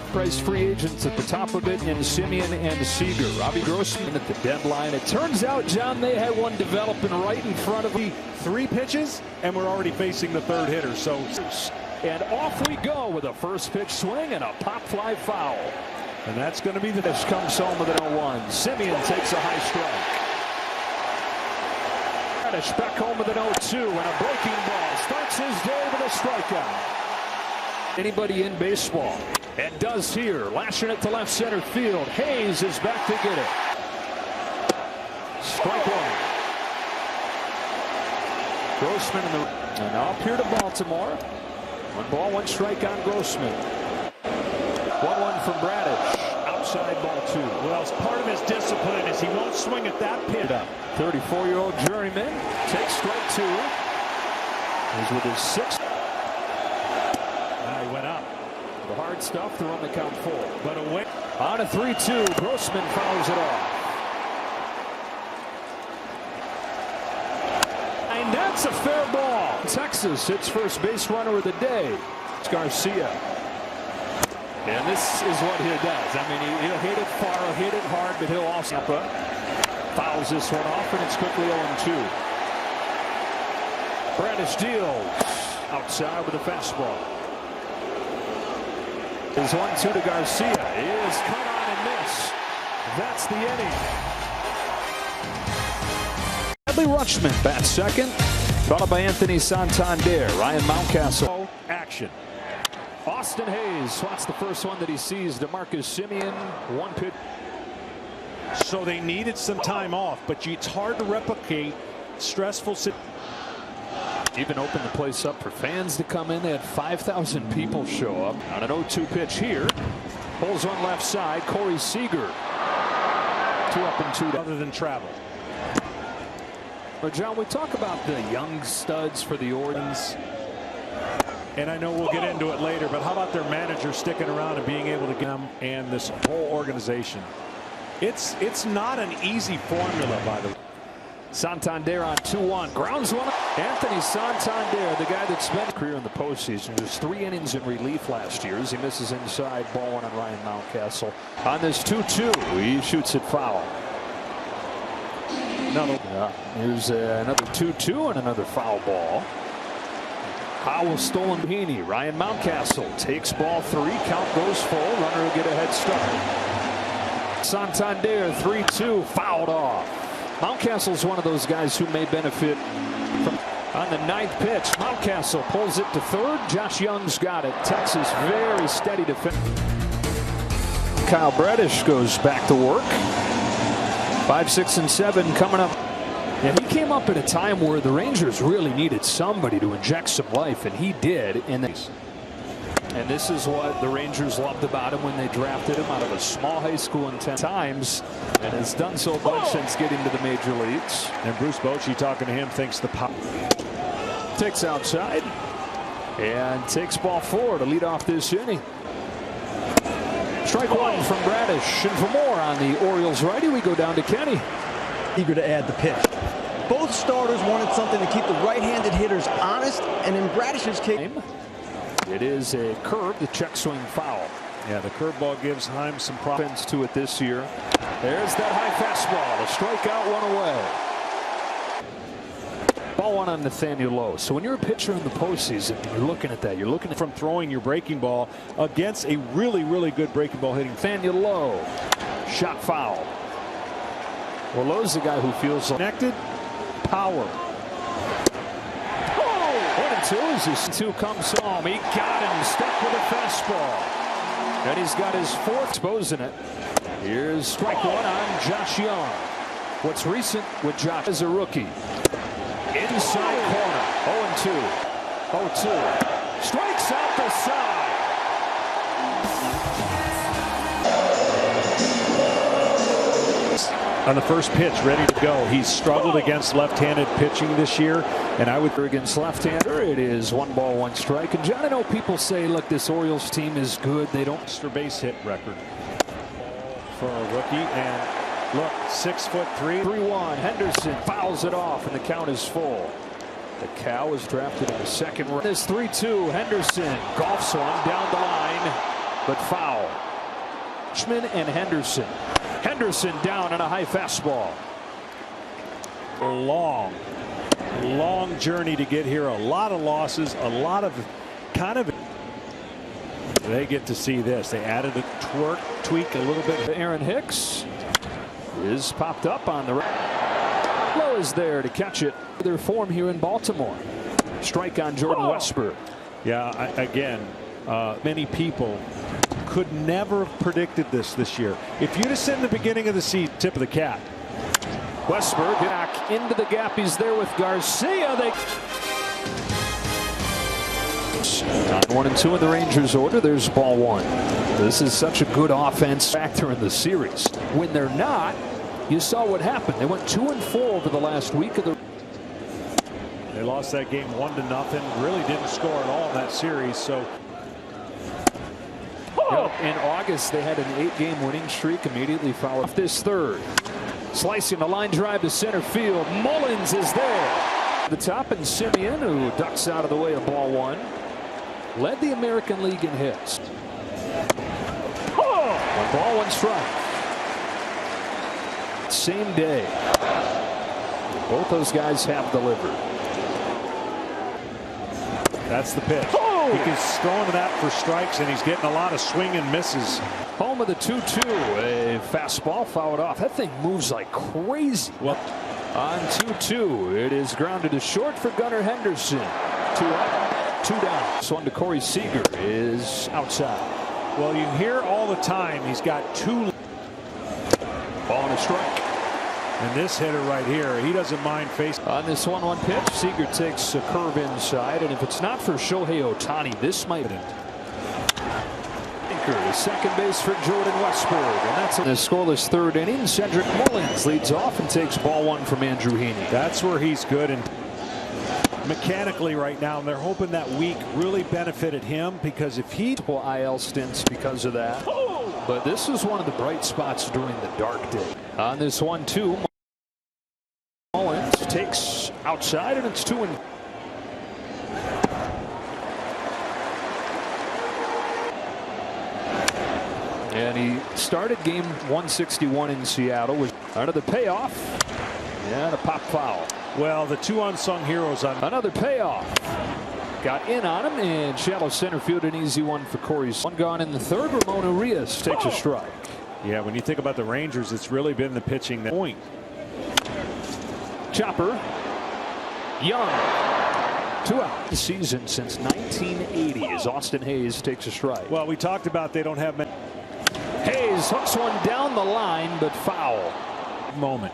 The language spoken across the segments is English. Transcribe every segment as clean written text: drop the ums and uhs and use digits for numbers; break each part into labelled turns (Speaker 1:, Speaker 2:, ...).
Speaker 1: top-priced free agents at the top of it in Semien and Seager. Robbie Grossman at the deadline. It turns out, John, they had one developing right in front of me.
Speaker 2: 3 pitches, and we're already facing the third hitter. So,
Speaker 1: and off we go with a first pitch swing and a pop fly foul.
Speaker 2: And that's going to be the
Speaker 1: pitch. Comes home with an 0-1. Semien takes a high strike. Bradish back home with an 0-2 and a breaking ball. Starts his day with a strikeout. Anybody in baseball, and does here, lashing it to left center field. Hayes is back to get it. Strike one. Grossman and up here to Baltimore. 1 ball, 1 strike on Grossman. 1-1 from Bradish. Outside ball 2.
Speaker 2: Well, part of his discipline is he won't swing at that pitch.
Speaker 1: 34-year-old journeyman takes strike 2. He's with his 6th.
Speaker 2: He went up.
Speaker 1: The hard stuff to run the count 4.
Speaker 2: But away.
Speaker 1: On a 3-2, Grossman fouls it off. And that's a fair ball. Texas hits first base runner of the day. It's Garcia. And this is what he does. I mean, he'll hit it far, he'll hit it hard, but he'll also fouls this one off, and it's quickly 0-2. Bradish deals outside with a fastball. Is 1-2 to Garcia. He is cut on and miss. That's the inning. Bradley Rutschman bats second, followed by Anthony Santander. Ryan Mountcastle.
Speaker 2: Action.
Speaker 1: Austin Hayes swats the first one that he sees. DeMarcus Semien, 1 pitch.
Speaker 2: So they needed some time off, but it's hard to replicate stressful situations.
Speaker 1: Even opened the place up for fans to come in. They had 5,000 people show up on an 0-2 pitch here. Pulls one left side. Corey Seager. 2 up and 2 down.
Speaker 2: Other than travel.
Speaker 1: But John, we talk about the young studs for the Orioles.
Speaker 2: And I know we'll get into it later, but how about their manager sticking around and being able to get them and this whole organization? It's not an easy formula, by the way.
Speaker 1: Santander on 2-1. Grounds one. Anthony Santander, the guy that spent career in the postseason. There's 3 innings in relief last year as he misses inside. Ball 1 on Ryan Mountcastle. On this 2-2, he shoots it foul. Here's another 2-2 and another foul ball. Howell stolen Heaney. Ryan Mountcastle takes ball 3. Count goes full. Runner will get a head start. Santander 3-2 fouled off. Mountcastle's one of those guys who may benefit from. On the 9th pitch, Mountcastle pulls it to third. Josh Young's got it. Texas very steady defense. Kyle Bradish goes back to work. 5, 6, and 7 coming up. And he came up at a time where the Rangers really needed somebody to inject some life, and he did. And this is what the Rangers loved about him when they drafted him out of a small high school in 10 times, and has done so much since getting to the major leagues.
Speaker 2: And Bruce Bochy, talking to him, thinks the pop.
Speaker 1: Takes outside and takes ball 4 to lead off this inning. Strike 1 from Bradish. And for more on the Orioles righty, we go down to Kenny.
Speaker 3: Eager to add the pitch. Both starters wanted something to keep the right-handed hitters honest, and in Bradish's case,
Speaker 1: it is a curve, the check swing foul.
Speaker 2: Yeah, the curveball gives Heim some
Speaker 1: offense to it this year. There's that high fastball. A strikeout, 1 away. Ball 1 on Nathaniel Lowe. So when you're a pitcher in the postseason, you're looking at that. You're looking
Speaker 2: from throwing your breaking ball against a really, really good breaking ball hitting.
Speaker 1: Nathaniel Lowe. Shot foul. Well, Lowe's the guy who feels
Speaker 2: connected. Power.
Speaker 1: 1-2 as this 2 comes home. He got him. Stuck with a fastball. And he's got his 4th, exposing it. Here's strike 1 on Josh Young. What's recent with Josh as a rookie. Inside corner. 0-2. 0-2. Strikes out the side.
Speaker 2: On the first pitch, ready to go. He's struggled against left-handed pitching this year, and I would
Speaker 1: against left-hander. It is 1 ball, 1 strike. And John, I know people say, look, this Orioles team is good. They don't
Speaker 2: extra base hit record for a rookie. And look, 6'3".
Speaker 1: 3-1. Henderson fouls it off, and the count is full. The Cow was drafted in the 2nd round. This 3-2. Henderson golfs one down the line. but foul. Schman and Henderson. Henderson down on a high fastball.
Speaker 2: Long journey to get here. A lot of losses, a lot of they get to see this. They added a tweak a little bit.
Speaker 1: Aaron Hicks is popped up on the right. Lowe is there to catch it. Their form here in Baltimore. Strike on Jordan Westburg.
Speaker 2: Yeah, again, many people could never have predicted this year. If you'd have said in the beginning of the season, tip of the cap.
Speaker 1: Westburg back into the gap. He's there with Garcia. They on 1-2 in the Rangers order. There's ball one. This is such a good offense factor in the series. When they're not, you saw what happened. They went 2-4 over the last week of the.
Speaker 2: They lost that game 1-0. Really didn't score at all in that series. So.
Speaker 1: In August, they had an 8-game winning streak. Immediately followed off this third. Slicing the line drive to center field. Mullins is there. The top, and Simeon, who ducks out of the way of ball one, led the American League in hits. One ball, one strike. Same day. Both those guys have delivered.
Speaker 2: That's the pitch. He's throwing that for strikes, and he's getting a lot of swing and misses.
Speaker 1: Home of the 2-2. A fastball fouled off. That thing moves like crazy. Well, on 2-2, it is grounded to short for Gunnar Henderson. 2 up, 2 down. This one to Corey Seager is outside.
Speaker 2: Well, you hear all the time he's got 2.
Speaker 1: Ball and a strike.
Speaker 2: And this hitter right here, he doesn't mind facing.
Speaker 1: On this 1-1 pitch, Seager takes a curve inside, and if it's not for Shohei Ohtani, this might have been. Second base for Jordan Westburg, and that's in the scoreless third inning. Cedric Mullins leads off and takes ball one from Andrew Heaney.
Speaker 2: That's where he's good and mechanically right now, and they're hoping that week really benefited him, because if he
Speaker 1: IL stints because of that. But this is one of the bright spots during the dark day. On this 1-2, Mullins takes outside, and it's 2-1. And he started game 161 in Seattle with another payoff and a pop foul.
Speaker 2: Well, the 2 unsung heroes on
Speaker 1: another payoff. Got in on him, and shallow center field, an easy one for Corey. One gone in the third. Ramon Urias takes a strike.
Speaker 2: Yeah, when you think about the Rangers, it's really been the pitching that point.
Speaker 1: Chopper. Young. 2 out. The season since 1980 as Austin Hayes takes a strike.
Speaker 2: Well, we talked about they don't have many.
Speaker 1: Hayes hooks one down the line, but foul.
Speaker 2: Moment.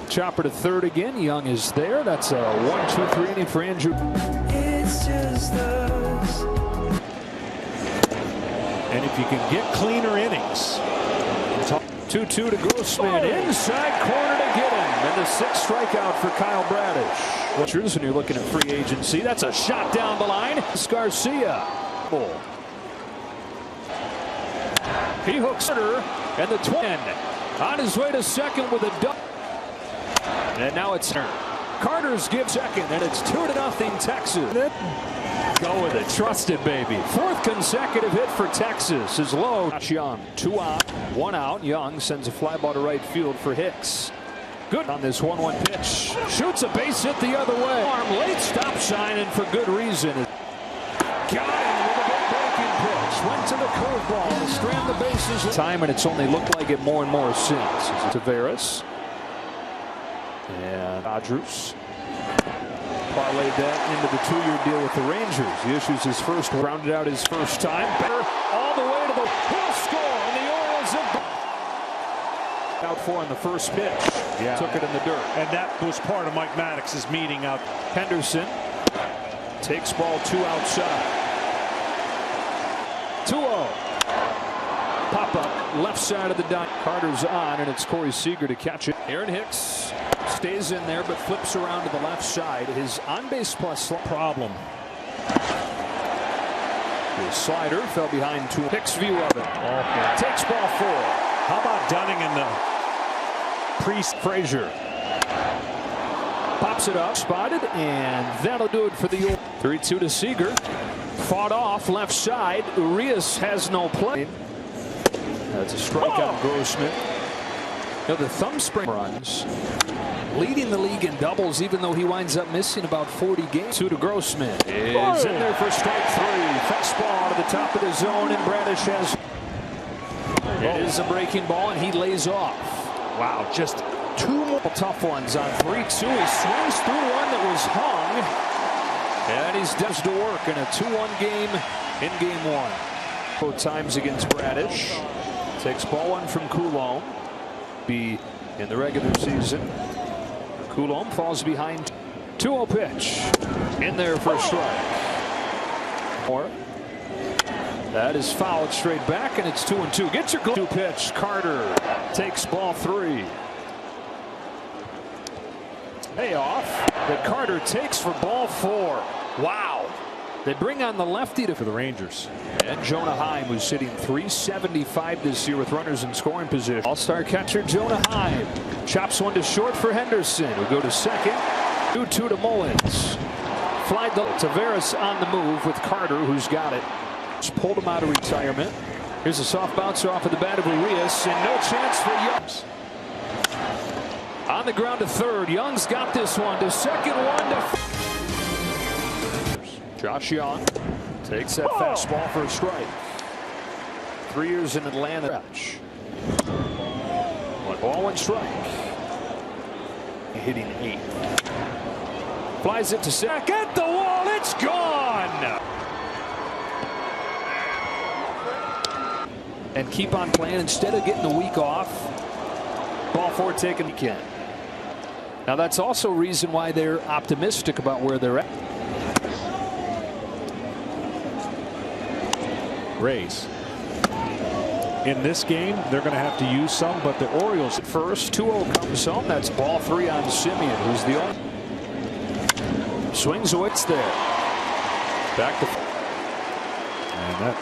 Speaker 1: Chopper to third again. Young is there. That's a 1-2-3 inning for Andrew.
Speaker 4: It's just us.
Speaker 2: And if you can get cleaner innings.
Speaker 1: 2-2 to Grossman. Inside corner to get him. And the 6th strikeout for Kyle Bradish. When you're looking at free agency, that's a shot down the line. It's Garcia. He hooks her, and the twin on his way to second with a duck. And now it's Carter's gives second, and it's 2-0 Texas. Go with it. Trust it, baby. 4th consecutive hit for Texas is Lowe. Young. 2 on, 1 out. Young sends a fly ball to right field for Hicks. Good on this 1-1 pitch. Shoots a base hit the other way. Arm late stop sign, and for good reason. Got him with a good breaking pitch. Went to the curveball to strand the bases. Time, and it's only looked like it more and more since. Tavares. And Dodgers parlayed that into the 2-year deal with the Rangers. He issues his first, rounded out his first time. Better all the way to the full score, and the Orioles have out 4 on the first pitch.
Speaker 2: Yeah.
Speaker 1: Took it in the dirt.
Speaker 2: And that was part of Mike Maddox's meeting out.
Speaker 1: Henderson takes ball 2 outside. 2-0. Pop up left side of the dot. Carter's on, and it's Corey Seager to catch it. Aaron Hicks stays in there, but flips around to the left side. His on-base plus problem. His slider fell behind 2. Hicks' view of it. Takes ball 4.
Speaker 2: How about Dunning and the Priest?
Speaker 1: Frazier pops it up, spotted, and that'll do it for the 3-2 to Seager. Fought off left side. Urias has no play. That's a strikeout, Grossman. You know, the thumb spring runs, leading the league in doubles, even though he winds up missing about 40 games. 2 to Grossman. Is in there for strike 3. Fastball to the top of the zone, and Bradish has. It is a breaking ball, and he lays off.
Speaker 2: Wow, just
Speaker 1: 2 more tough ones on 3-2. He swings through one that was hung, and he's does to work in a 2-1 game in game 1. Both times against Bradish. Takes ball 1 from Coulomb. Be in the regular season. Coulomb falls behind. 2-0 pitch. In there for a strike. More. That is fouled straight back, and it's 2-2. Get your 2 pitch. Carter takes ball 3. Payoff that Carter takes for ball 4. Wow. They bring on the lefty for the Rangers. And Jonah Heim, who's hitting .375 this year with runners in scoring position. All-star catcher Jonah Heim chops one to short for Henderson, who go to second. 2-2 to Mullins. Fly the Tavares on the move with Carter, who's got it. Just pulled him out of retirement. Here's a soft bouncer off of the bat of Urias, and no chance for Youngs. On the ground to third. Young's got this one to second. 1 to. Josh Young takes that fastball for a strike. 3 years in Atlanta. 1 ball, 1 strike. Hitting 8. Flies it to second. At the wall. It's gone. And keep on playing instead of getting the week off. Ball 4 taken again. Now that's also a reason why they're optimistic about where they're at.
Speaker 2: Rays. In this game, they're going to have to use some, but the Orioles
Speaker 1: at first. 2-0 comes home. That's ball 3 on Simeon, who's the only. Swings, it's there. Back to.
Speaker 2: And that